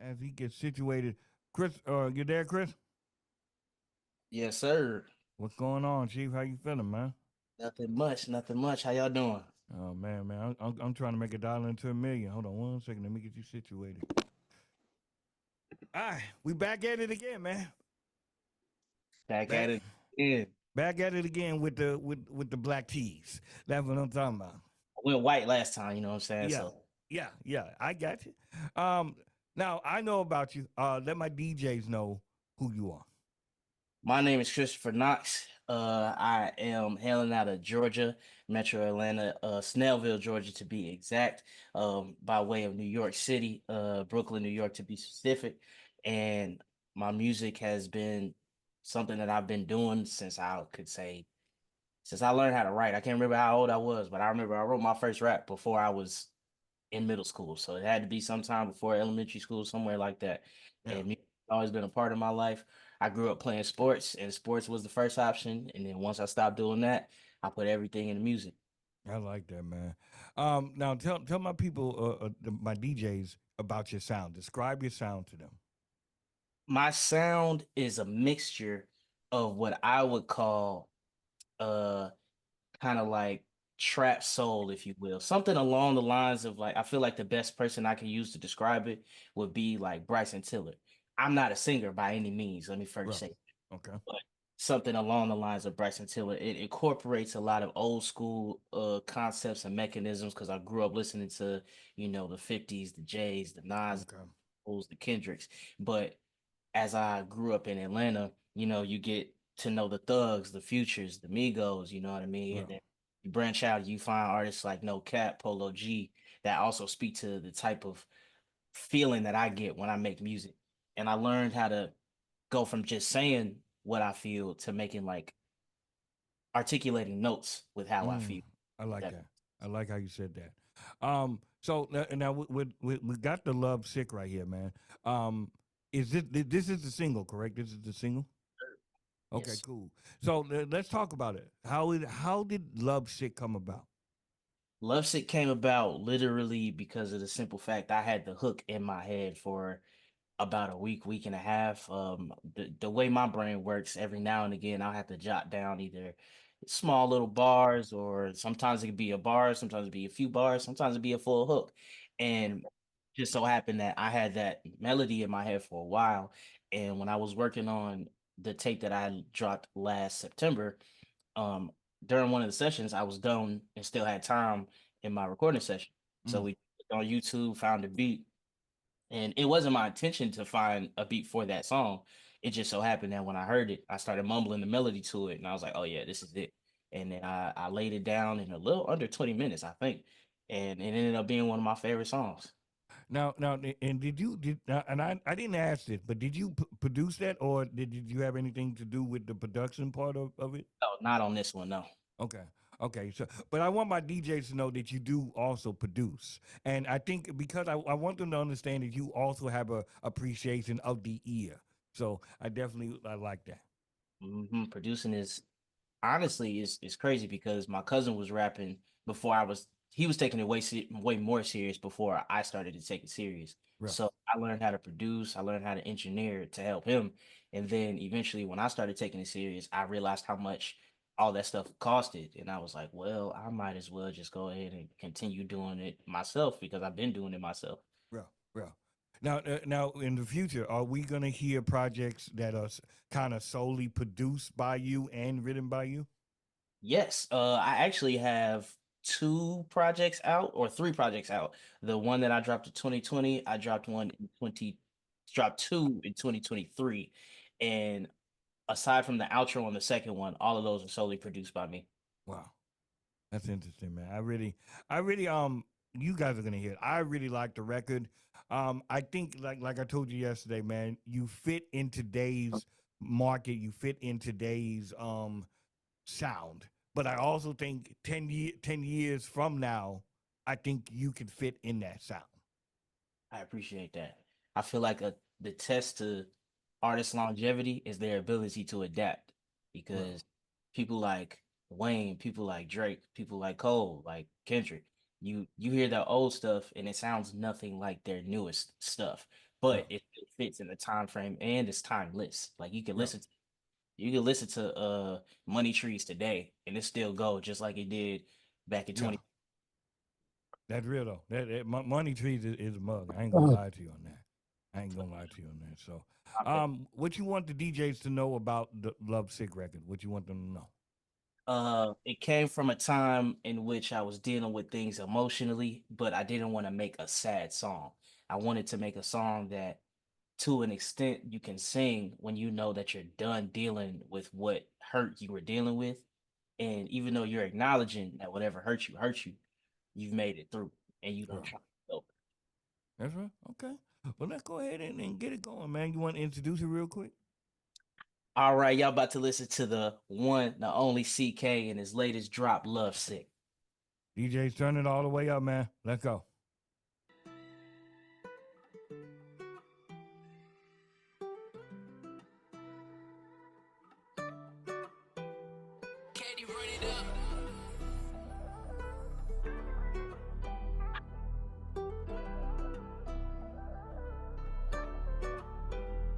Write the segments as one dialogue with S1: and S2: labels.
S1: as he gets situated. Chris, you there, Chris?
S2: Yes, sir.
S1: What's going on, Chief? How you feeling, man?
S2: Nothing much. Nothing much. How y'all doing?
S1: Oh man, I'm trying to make a dollar into a million. Hold on one second, let me get you situated. All right, we back at it again, man.
S2: Back
S1: Back
S2: at it again.
S1: back at it again with the black tees. That's what I'm talking about.
S2: I went white last time. You know what I'm saying?
S1: Yeah,
S2: So
S1: yeah. I got you. Um, Now I know about you. Let my DJs know who you are.
S2: my name is Christopher Knox. I am hailing out of Georgia, Metro Atlanta, Snellville, Georgia, to be exact. By way of New York City, Brooklyn, New York, to be specific. And my music has been something that I've been doing since I could say since I learned how to write. I can't remember how old I was, but I remember I wrote my first rap before I was in middle school. So it had to be sometime before elementary school, somewhere like that.
S1: Yeah,
S2: And music's always been a part of my life. I grew up playing sports, and sports was the first option. And then once I stopped doing that, I put everything into music.
S1: I like that, man. Now tell my people, my DJs, about your sound. Describe your sound to them.
S2: My sound is a mixture of what I would call uh kind of like trap soul, if you will. Something along the lines of like I feel like the best person I can use to describe it would be like Bryson Tiller. I'm not a singer by any means, let me first
S1: Right.
S2: say,
S1: Okay.
S2: but something along the lines of Bryson Tiller. It incorporates a lot of old school concepts and mechanisms because I grew up listening to, the 50s, the Jays, the Nas,
S1: Okay.
S2: the Kendricks. But as I grew up in Atlanta, you get to know the Thugs, the Futures, the Migos, you know what I mean?
S1: Right.
S2: And then you branch out, you find artists like No Cap, Polo G that also speak to the type of feeling that I get when I make music. And I learned how to go from just saying what I feel to making like articulating notes with how I
S1: Mm,
S2: feel.
S1: I like
S2: That
S1: that. I like how you said that. So now we got the Love Sick right here, man. Is this is the single, correct? This is the single. Okay,
S2: yes.
S1: cool. So let's talk about it. How did Love Sick come about?
S2: Lovesick came about literally because of the simple fact I had the hook in my head for about a week, week and a half. The way my brain works, every now and again, I'll have to jot down either small little bars, or sometimes it could be a bar, sometimes it'd be a few bars, sometimes it'd be a full hook. And just so happened that I had that melody in my head for a while. And when I was working on the tape that I dropped last September, um, during one of the sessions, I was done and still had time in my recording session. So
S1: Mm,
S2: we on YouTube, found a beat, and it wasn't my intention to find a beat for that song. It just so happened that when I heard it, I started mumbling the melody to it, and I was like, "Oh yeah, this is it." And then I laid it down in a little under 20 minutes, I think, and it ended up being one of my favorite songs.
S1: and and I didn't ask this, but did you produce that, or did you have anything to do with the production part of it?
S2: No, not on this one, no.
S1: Okay. Okay. So, but I want my DJs to know that you do also produce. And I think because I want them to understand that you also have a appreciation of the ear. So I like that.
S2: Producing is honestly is crazy because my cousin was rapping before I was. He was taking it way more serious before I started to take it serious.
S1: Right.
S2: So I learned how to produce. I learned how to engineer to help him, and then eventually, when I started taking it serious, I realized how much all that stuff costed, and I was like, well, I might as well just go ahead and continue doing it myself because I've been doing it myself.
S1: Right. Right. Now, in the future, are we going to hear projects that are kind of solely produced by you and written by you?
S2: Yes, I actually have two projects out or three projects out. The one that I dropped in 2020, I dropped one in 20, dropped two in 2023. And aside from the outro on the second one, all of those are solely produced by me.
S1: Wow. That's interesting, man. I really, you guys are gonna hear it. I really like the record. I think, like I told you yesterday, man, you fit in today's market. You fit in today's sound. But I also think 10 years from now, I think you could fit in that sound.
S2: I appreciate that. I feel like the test to artist longevity is their ability to adapt
S1: Well,
S2: because people like Wayne, people like Drake, people like Cole, like Kendrick, you hear their old stuff and it sounds nothing like their newest stuff. but
S1: Yeah.
S2: it still fits in the time frame and it's timeless. Like
S1: Yeah.
S2: you can listen to Money Trees today and it still go just like it did back in
S1: Yeah.
S2: 20.
S1: That's real though. Money Trees is a mug. I ain't gonna
S3: Oh,
S1: lie to you on that. I ain't gonna lie to you on that. So,
S2: Okay.
S1: what you want the DJs to know about the Love Sick record? What you want them to know?
S2: It came from a time in which I was dealing with things emotionally, but I didn't want to make a sad song. I wanted to make a song that, to an extent, you can sing when you know that you're done dealing with what hurt you were dealing with. And even though you're acknowledging that whatever hurt you, you've made it through and you
S1: Yeah.
S2: don't try to go.
S1: That's right. Okay. Well, let's go ahead and get it going, man. You want to introduce it real quick?
S2: All right, y'all about to listen to the one, the only CK and his latest drop, Love Sick.
S1: DJs, turn it all the way up, man. Let's go.
S4: Katie, run it up.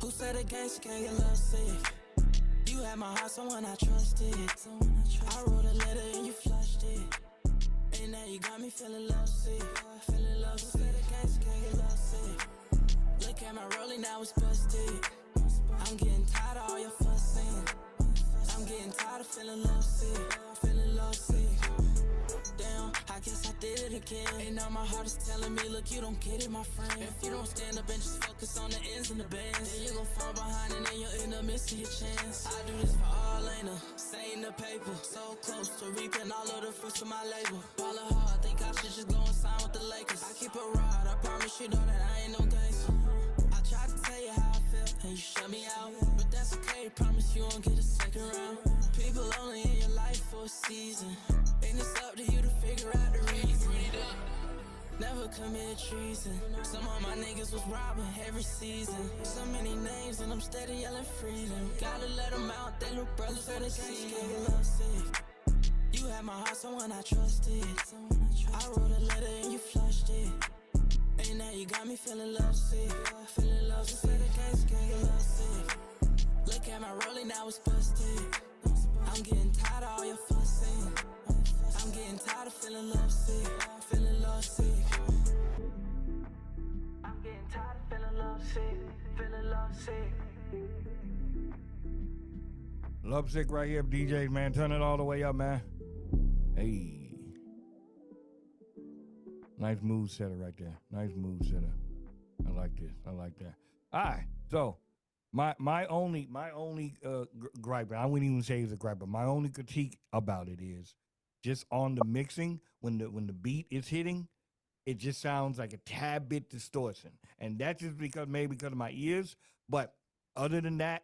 S5: Who said a gangster can't get love sick? You had my heart, someone I trusted. I wrote a letter and you flushed it. And now you got me feeling love sick. Feeling love sick. Who said a gangster can't get love sick? Look at my rolling, now it's busted. I'm getting tired of all your fussing. I'm getting tired of feeling love sick. Feeling love sick. Damn, I guess I did it again. And now my heart is telling me, look, you don't get it, my friend. If you don't stand up and just focus on the ends and the bands, then you gon' fall behind and then you'll end up missing your chance. I do this for all, ain't a saying the paper. So close to reaping all of the fruits of my labor. Ballin' hard, think I should just go and sign with the Lakers. I keep it rod, I promise you know that I ain't no gangster. I tried to tell you how I feel, and you shut me out. But that's okay, promise you won't get a second round. People only in your life for a season, and it's up to you to figure out the reason. Never commit treason. Some of my niggas was robbing every season. So many names and I'm steady yelling freedom. Gotta let them out, they little brother for the scene. Love sick. You had my heart, someone I trusted. I wrote a letter and you flushed it. And now you got me feeling love sick. Feeling love sick. Can't get love sick. Look at my rolling, now it's busted. I'm getting tired of all your fussing. I'm getting tired of feeling love sick. Feeling love sick. I'm getting tired of feeling love sick. Feeling love sick.
S1: Love Sick right here, DJs, man. Turn it all the way up, man. Hey. Nice mood setter right there. Nice mood setter. I like this. I like that. All right. So my only gripe, I wouldn't even say it's a gripe, but my only critique about it is just on the mixing when the beat is hitting, it just sounds like a tad bit distortion, and that's just because of my ears. But other than that,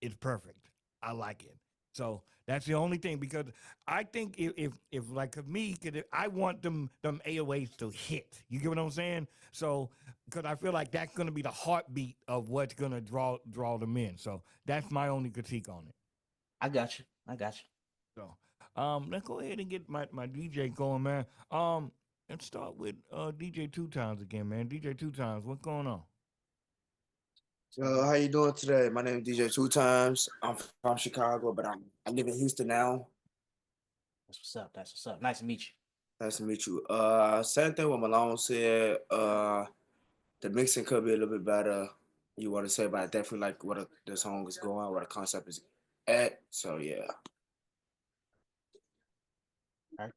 S1: it's perfect. I like it. So that's the only thing because I think if like me, cause I want them 808s to hit. You get what I'm saying? So because I feel like that's gonna be the heartbeat of what's gonna draw them in. So that's my only critique on it.
S2: I got you. I got you.
S1: So let's go ahead and get my DJ going, man. Let's start with DJ Two Times again, man. DJ Two Times, what's going on?
S3: how you doing today? My name is DJ Two Times. I'm from Chicago, but I live in Houston now.
S2: That's what's up. That's what's up. Nice to meet you.
S3: Nice to meet you. Same thing what Malone said. The mixing could be a little bit better. You want to say, but I definitely like what the song is going, what the concept is at. So yeah.
S2: All right.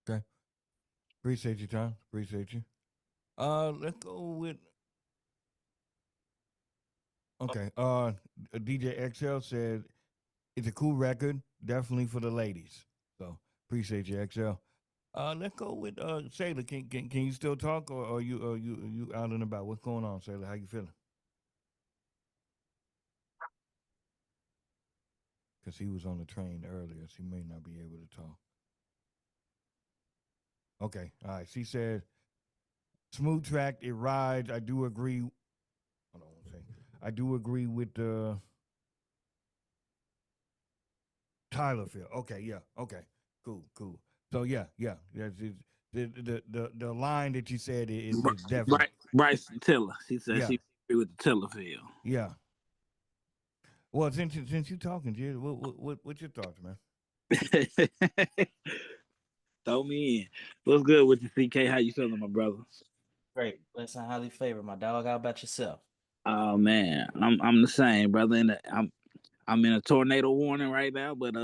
S1: Okay, appreciate your time. Appreciate you. Let's go with okay. DJ XL said it's a cool record, definitely for the ladies. So appreciate you, XL. Let's go with Sailor. Can you still talk, or are you out and about? What's going on, Sailor? How you feeling? Because he was on the train earlier, so he may not be able to talk. Okay, all right. She said, "Smooth track, it rides." I do agree. Hold on one second. I do agree with Tyler Field. Okay, yeah. Okay, cool. So yeah. The line that you said is
S6: Right,
S1: definitely
S6: right.
S4: Bryson Tiller. She said
S1: Yeah.
S4: she agree with the Tiller feel.
S1: Yeah. Well, since you talking, Jid, what's your thoughts, man?
S4: Throw me in. What's good with you, CK? How you feeling, my brother?
S2: Great. Blessed and highly favored, my dog. How about yourself?
S4: Oh man, I'm the same, brother. And I'm in a tornado warning right now, but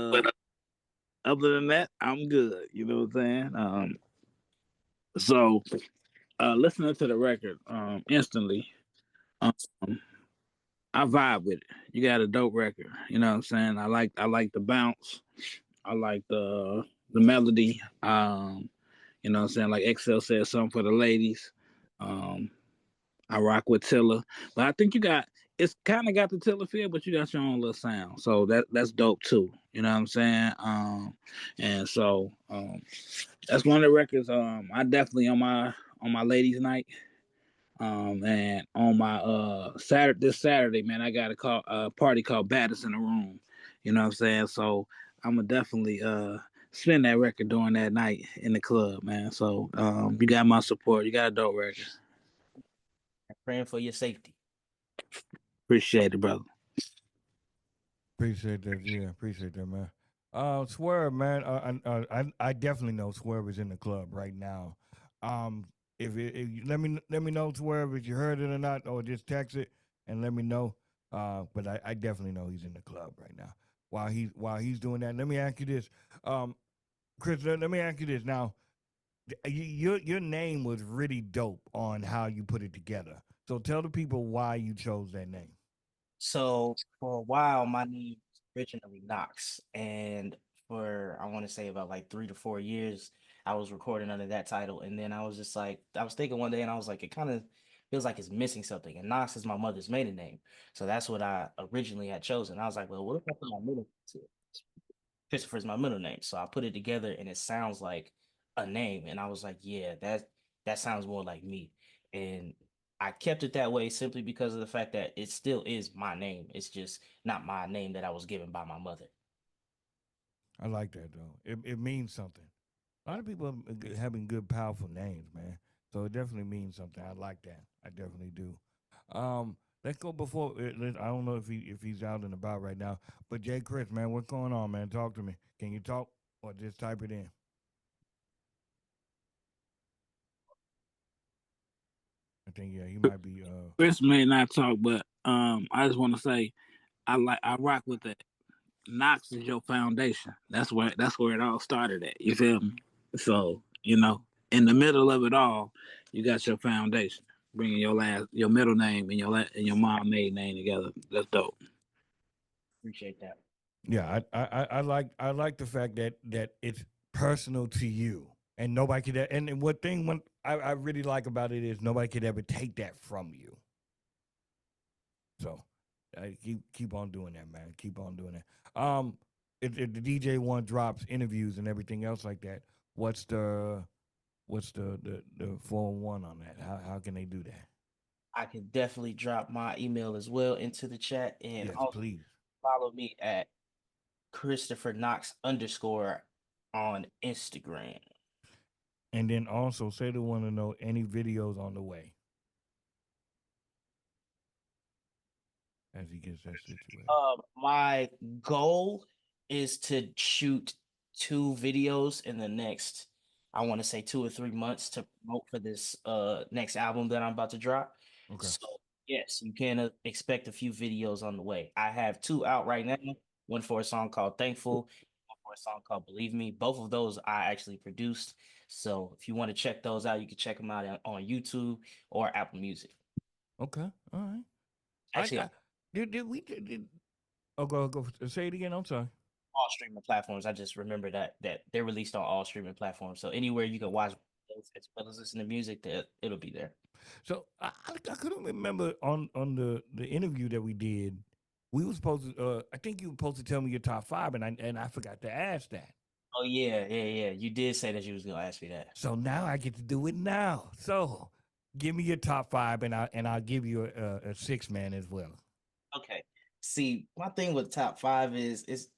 S4: other than that, I'm good. You know what I'm saying? So listening to the record, instantly, um, I vibe with it. You got a dope record. You know what I'm saying? I like the bounce. I like the melody. You know what I'm saying? Like XL said, something for the ladies. Um, I rock with Tiller, but I think it's kind of got the Tiller feel, but you got your own little sound, so that's dope too. You know what I'm saying? And so that's one of the records. I definitely on my ladies' night. And on my this Saturday, man, I got a party called Baddest in the Room. You know what I'm saying? So I'm gonna definitely spin that record during that night in the club, man. So you got my support. You got a dope record.
S2: I'm praying for your safety.
S4: Appreciate it, brother.
S1: Appreciate that. Yeah, appreciate that, man. Swerve, man. I definitely know Swerve is in the club right now. If let me know, Swerve, if you heard it or not, or just text it and let me know. But I definitely know he's in the club right now. While he's doing that, let me ask you this, Chris. Let me ask you this now. Your name was really dope on how you put it together. So tell the people why you chose that name.
S2: So for a while, my name was originally Knox, and for I want to say about like 3 to 4 years, I was recording under that title. And then I was just like, I was thinking one day, and I was like, it kind of feels like it's missing something. And Knox is my mother's maiden name, so that's what I originally had chosen. I was like, well, what if I put my middle name to it? Christopher's my middle name, so I put it together, and it sounds like a name. And I was like, yeah, that sounds more like me. And I kept it that way simply because of the fact that it still is my name. It's just not my name that I was given by my mother.
S1: I like that though. It means something. A lot of people having good, powerful names, man. So it definitely means something. I like that. I definitely do. Let's go before. I don't know if he's out and about right now, but Jay Chris, man, what's going on, man? Talk to me. Can you talk or just type it in? I think yeah, he might be.
S4: Chris may not talk, but I just want to say I rock with that. Knox is your foundation. That's where it all started at. You feel me? So in the middle of it all, you got your foundation. Bringing your middle name and your mom maiden name together. That's dope.
S2: Appreciate that.
S1: Yeah, I like the fact that it's personal to you and nobody could. And what thing when I really like about it is nobody could ever take that from you. So keep on doing that, man. Keep on doing that. If the DJ one drops interviews and everything else like that, what's the 401 on that? How can they do that?
S2: I can definitely drop my email as well into the chat, and
S1: Yes,
S2: also
S1: please.
S2: follow me at Christopher Knox _ on Instagram.
S1: And then also say they want to know any videos on the way as he gets that situated.
S2: My goal is to shoot 2 videos in the next, I want to say 2 or 3 months to promote for this next album that I'm about to drop.
S1: Okay.
S2: So yes, you can expect a few videos on the way. I have 2 out right now. One for a song called Thankful, one for a song called Believe Me. Both of those I actually produced. So if you want to check those out, you can check them out on YouTube or Apple Music.
S1: Okay. All right.
S2: Actually,
S1: Go say it again. I'm sorry.
S2: all streaming platforms. I just remember that they're released on all streaming platforms. So anywhere you can watch videos as well as listen to music, that it'll be there.
S1: So I couldn't remember on the interview that we did. We were supposed to. I think you were supposed to tell me your top 5, and I forgot to ask that.
S2: Oh yeah. You did say that you was gonna ask me that.
S1: So now I get to do it now. So give me your top 5, and I'll give you a 6-man as well.
S2: Okay. See, my thing with top 5 is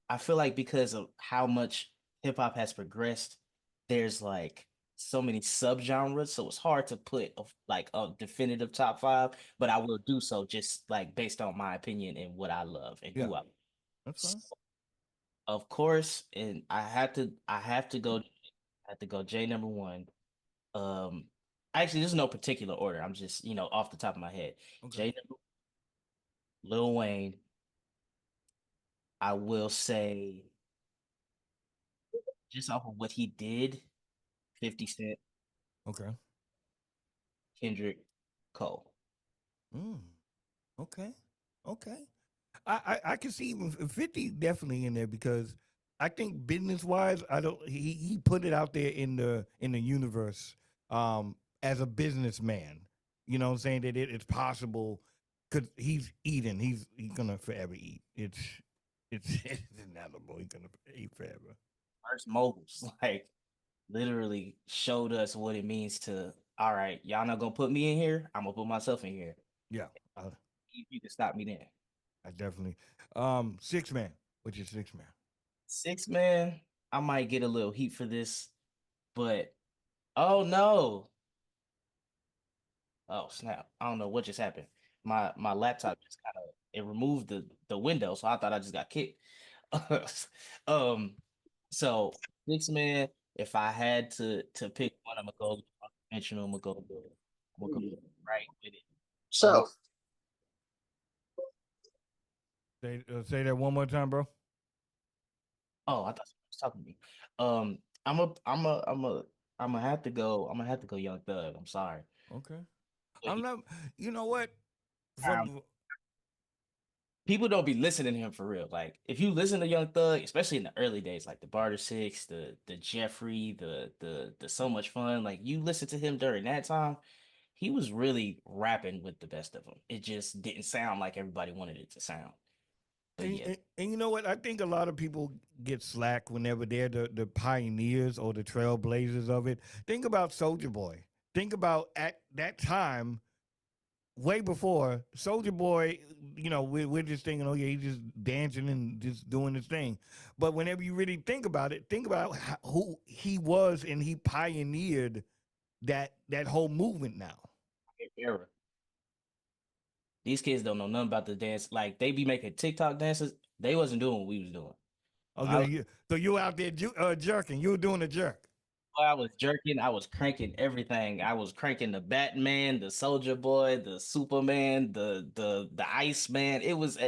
S2: I feel like because of how much hip hop has progressed, there's like so many subgenres, so it's hard to put like a definitive top 5, but I will do so just like based on my opinion and what I love and
S1: Yeah,
S2: who I love.
S1: that's fine.
S2: So, of course, and I have to go J number 1. Actually, there's no particular order. I'm just, off the top of my head.
S1: Okay.
S2: J number Lil Wayne. I will say just off of what he did, 50 Cent,
S1: Okay.
S2: Kendrick, Cole.
S1: Mm. Okay. Okay. I can see even 50 definitely in there because I think business wise, I don't he put it out there in the universe as a businessman. You know what I'm saying? That it's possible because he's eating. He's gonna forever eat. It's inevitable. He's gonna eat forever.
S2: First moguls, like literally showed us what it means to, all right, y'all not gonna put me in here. I'm gonna put myself in here.
S1: Yeah. I,
S2: You can stop me then.
S1: I definitely 6 man, which is 6 man.
S2: 6 man, I might get a little heat for this, but oh no. Oh snap. I don't know what just happened. My laptop just kind of it removed the window, so I thought I just got kicked. um so 6 man, if I had to pick one, I'm gonna go conventional, I'm gonna go right with it.
S3: So
S1: Say that one more time, bro.
S2: Oh, I thought someone was talking to me. I'm gonna have to go. I'm gonna have to go Young Thug. I'm sorry.
S1: Okay.
S2: But
S1: I'm not. You know what?
S2: sound- people don't be listening to him for real. Like if you listen to Young Thug, especially in the early days, like the Barter Six, the Jeffrey, the So Much Fun, like you listen to him during that time, he was really rapping with the best of them. It just didn't sound like everybody wanted it to sound. But
S1: And,
S2: yeah,
S1: and you know what? I think a lot of people get slack whenever they're the pioneers or the trailblazers of it. Think about Soldier Boy. Think about at that time, way before Soldier Boy. You know, we're just thinking, oh yeah, he's just dancing and just doing his thing. But whenever you really think about it, think about who he was, and he pioneered that whole movement. Now,
S2: era. These kids don't know nothing about the dance. Like they be making TikTok dances. They wasn't doing what we was doing.
S1: okay, so you out there jerking? You were doing a jerk.
S2: I was jerking. I was cranking everything. I was cranking the Batman, the Soldier Boy, the Superman, the Iceman. It was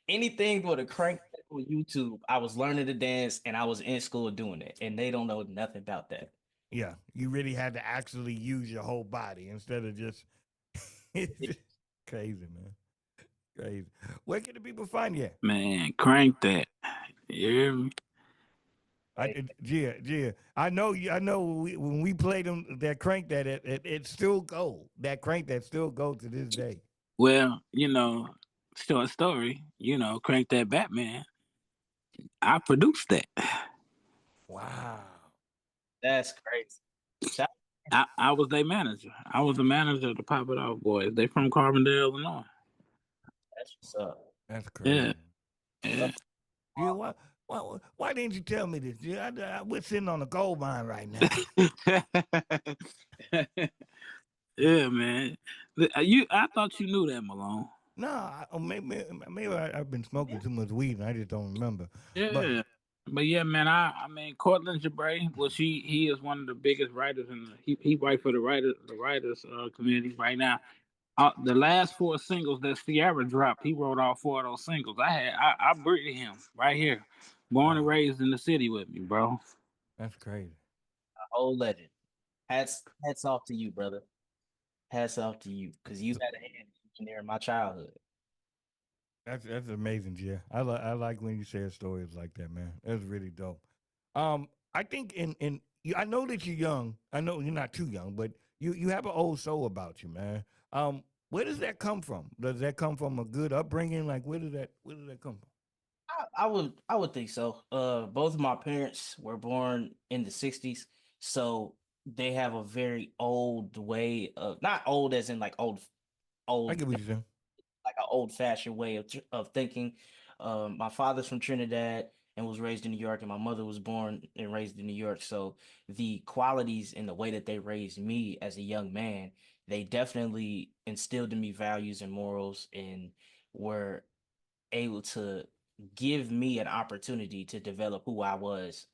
S2: anything with a crank on YouTube. I was learning to dance, and I was in school doing it. And they don't know nothing about that.
S1: Yeah, you really had to actually use your whole body instead of just. It's crazy, man. Crazy. Where can the people find you?
S4: Man, crank that. You hear me?
S1: Gia, I know you. I know when we played them, that crank that it still go. That crank that still go to this day.
S4: Well, short story, crank that Batman. I produced that.
S1: Wow.
S2: That's crazy. Shout-
S4: I was their manager. I was the manager of the Pop It Off Boys. They from Carbondale, Illinois.
S2: That's what's up.
S1: That's crazy.
S4: Yeah.
S1: Yeah. Why didn't you tell me this? Yeah, we're sitting on a gold mine right now.
S4: Yeah, man. I thought you knew that, Malone.
S1: No, maybe I've been smoking too much weed and I just don't remember.
S4: Yeah. But yeah, man, I mean Cortland Jabray, well he is one of the biggest writers he writes for the writers community right now. The last 4 singles that Sierra dropped, he wrote all 4 of those singles. I breathed him right here. Born and raised in the city with me, bro.
S1: That's crazy.
S2: A whole legend. Hats off to you, brother. Hats off to you, because you had a hand in my childhood.
S1: That's amazing, Gia. I like when you share stories like that, man. That's really dope. I think I know that you're young. I know you're not too young, but you have an old soul about you, man. Where does that come from? Does that come from a good upbringing? Like where does that come from?
S2: I would think so. Both of my parents were born in the 60s, so they have a very old way of, not old as in like old
S1: I get what you're saying.
S2: like an old fashioned way of thinking. My father's from Trinidad. and was raised in New York, and my mother was born and raised in New York. So the qualities and the way that they raised me as a young man, they definitely instilled in me values and morals, and were able to give me an opportunity to develop who I was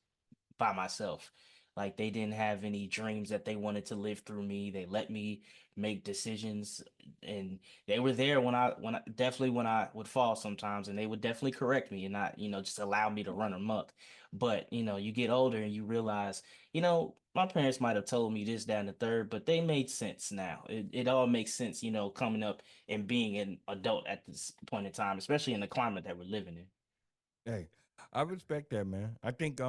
S2: by myself. Like they didn't have any dreams that they wanted to live through me. They let me make decisions, and they were there when I definitely when I would fall sometimes, and they would definitely correct me and not, just allow me to run amok. But, you get older and you realize, my parents might have told me this, that, and the third, but they made sense now. It all makes sense, coming up and being an adult at this point in time, especially in the climate that we're living in.
S1: Hey, I respect that, man. I think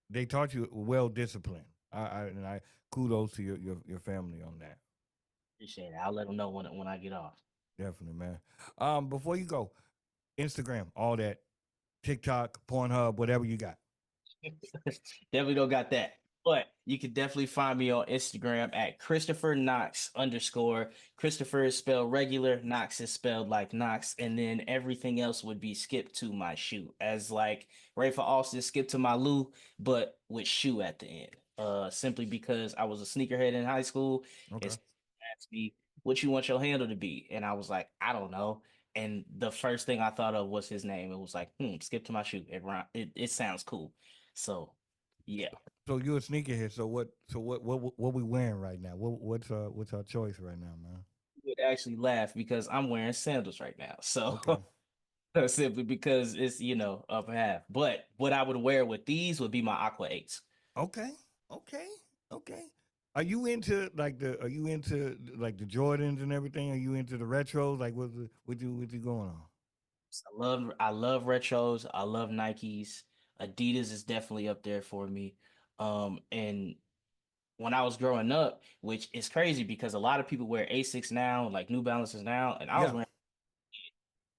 S1: they taught you well discipline. I kudos to your family on that.
S2: Appreciate it. I'll let them know when I get off.
S1: Definitely, man. Before you go, Instagram, all that, TikTok, Pornhub, whatever you got.
S2: Definitely don't got that. But you can definitely find me on Instagram at Christopher Knox _. Christopher is spelled regular, Knox is spelled like Knox, and then everything else would be skip to my shoe. As like Ray for Austin, skip to my Lou, but with shoe at the end. Simply because I was a sneakerhead in high school.
S1: Okay.
S2: It's asked me what you want your handle to be. And I was like, I don't know. And the first thing I thought of was his name. It was like, skip to my shoe. It sounds cool. So yeah.
S1: So you're a sneakerhead. So what we wearing right now? What's our choice right now, man?
S2: You would actually laugh because I'm wearing sandals right now. So
S1: Okay.
S2: simply because it's, up half. But what I would wear with these would be my Aqua 8s.
S1: Okay. Okay. Okay. Are you into like the Jordans and everything? Are you into the retros? Like what you going on?
S2: I love retros. I love Nikes. Adidas is definitely up there for me. And when I was growing up, which is crazy because a lot of people wear Asics now, like New Balances now, and I was
S1: Yeah.
S2: wearing,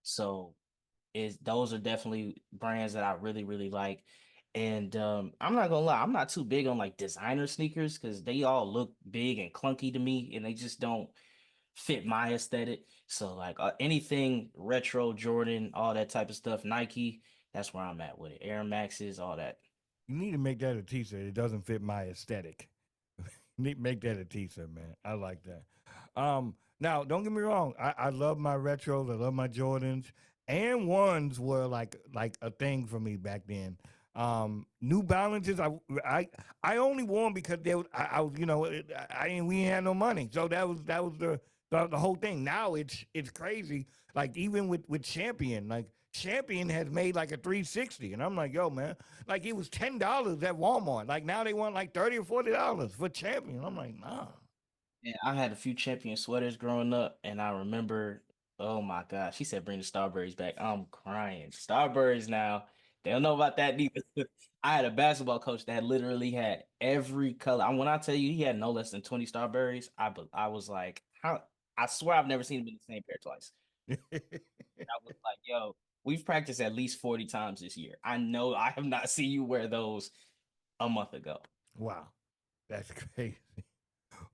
S2: so is those are definitely brands that I really, really like. And I'm not gonna lie, I'm not too big on like designer sneakers because they all look big and clunky to me, and they just don't fit my aesthetic. So like anything retro, Jordan, all that type of stuff, Nike, that's where I'm at with it. Air Maxes, all that.
S1: You need to make that a t-shirt. It doesn't fit my aesthetic. Need make that a t-shirt, man. I like that. Now don't get me wrong. I love my retros. I love my Jordans. And ones were like a thing for me back then. New Balances. I only wore them because I was we ain't had no money, so that was the whole thing. Now it's crazy. Like even with Champion, like Champion has made like a 360, and I'm like, yo, man, like it was $10 at Walmart. Like now they want like $30 or $40 for Champion. I'm like, nah.
S2: Yeah, I had a few Champion sweaters growing up, and I remember, oh my gosh, she said bring the Starberries back. I'm crying. Starberries now, they don't know about that neither. I had a basketball coach that literally had every color. When I tell you he had no less than 20 Starberries, I was like, how? I swear I've never seen him in the same pair twice. I was like, yo, we've practiced at least 40 times this year. I know I have not seen you wear those a month ago.
S1: Wow, that's crazy.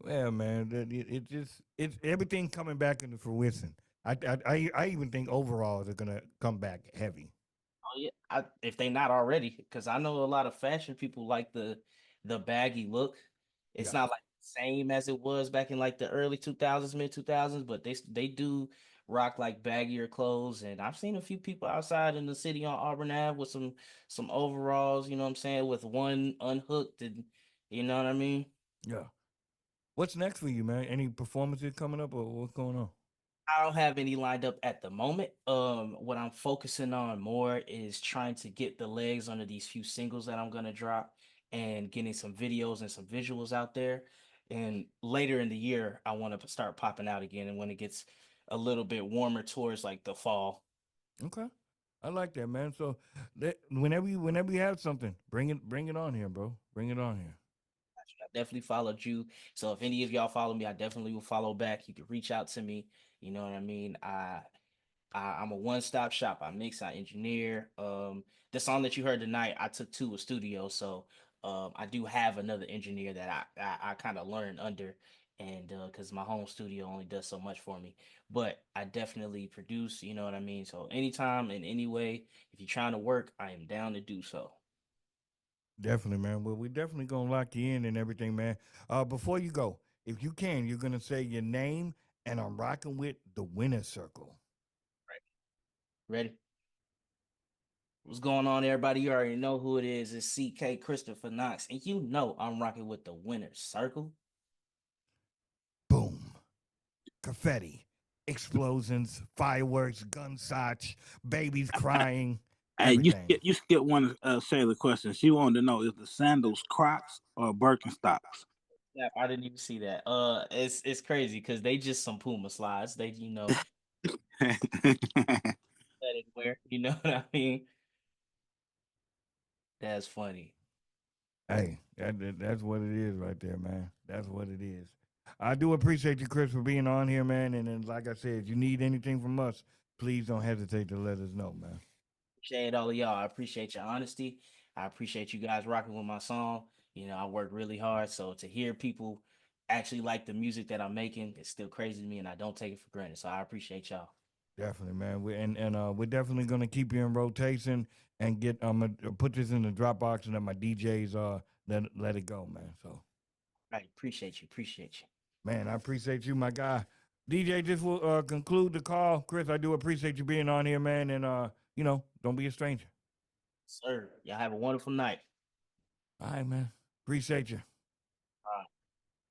S1: Well, man, it's everything coming back into fruition. I even think overalls are gonna come back heavy.
S2: Oh yeah, if they not already, because I know a lot of fashion people like the baggy look. It's
S1: Yeah.
S2: not like the same as it was back in like the early 2000s, mid 2000s, but they do rock like baggier clothes. And I've seen a few people outside in the city on Auburn Ave with some overalls. You know what I'm saying? With one unhooked, and you know what I mean.
S1: Yeah. What's next for you, man? Any performances coming up, or what's going on?
S2: I don't have any lined up at the moment. What I'm focusing on more is trying to get the legs under these few singles that I'm gonna drop and getting some videos and some visuals out there. And later in the year, I want to start popping out again. And when it gets a little bit warmer towards like the fall.
S1: Okay, I like that, man. So whenever you have something, bring it on here, bro. Bring it on here.
S2: I definitely followed you. So if any of y'all follow me, I definitely will follow back. You can reach out to me. You know what I mean? I'm a one-stop shop. I mix, I engineer. The song that you heard tonight, I took to a studio, so I do have another engineer that I kind of learned under, and because my home studio only does so much for me. But I definitely produce, you know what I mean? So anytime in any way, if you're trying to work, I am down to do so.
S1: Definitely, man. Well, we definitely gonna lock you in and everything, man. Before you go, if you can, you're gonna say your name, and I'm rocking with the winner circle.
S2: Ready? What's going on, everybody? You already know who it is. It's CK Christopher Knox, and you know I'm rocking with the winner's circle.
S1: Boom. Confetti, explosions, fireworks, gunshots, babies crying,
S4: Hey,
S1: everything.
S4: you skip one Shayla question. She wanted to know if the sandals Crocs or Birkenstocks.
S2: Yeah, I didn't even see that. It's crazy because they just some Puma slides. They let it wear. You know what I mean? That's funny.
S1: Hey, that's what it is right there, man. That's what it is. I do appreciate you, Chris, for being on here, man. And then, like I said, if you need anything from us, please don't hesitate to let us know, man.
S2: Appreciate all of y'all. I appreciate your honesty. I appreciate you guys rocking with my song. You know, I work really hard. So to hear people actually like the music that I'm making, it's still crazy to me, and I don't take it for granted. So I appreciate y'all.
S1: Definitely, man. We're definitely gonna keep you in rotation and get put this in the Dropbox and let my DJs let it go, man. So,
S2: I appreciate you. Appreciate you.
S1: man, I appreciate you, my guy. DJ, this will conclude the call. Chris, I do appreciate you being on here, man. And don't be a stranger.
S2: Sir, y'all have a wonderful night.
S1: All right, man. Appreciate you.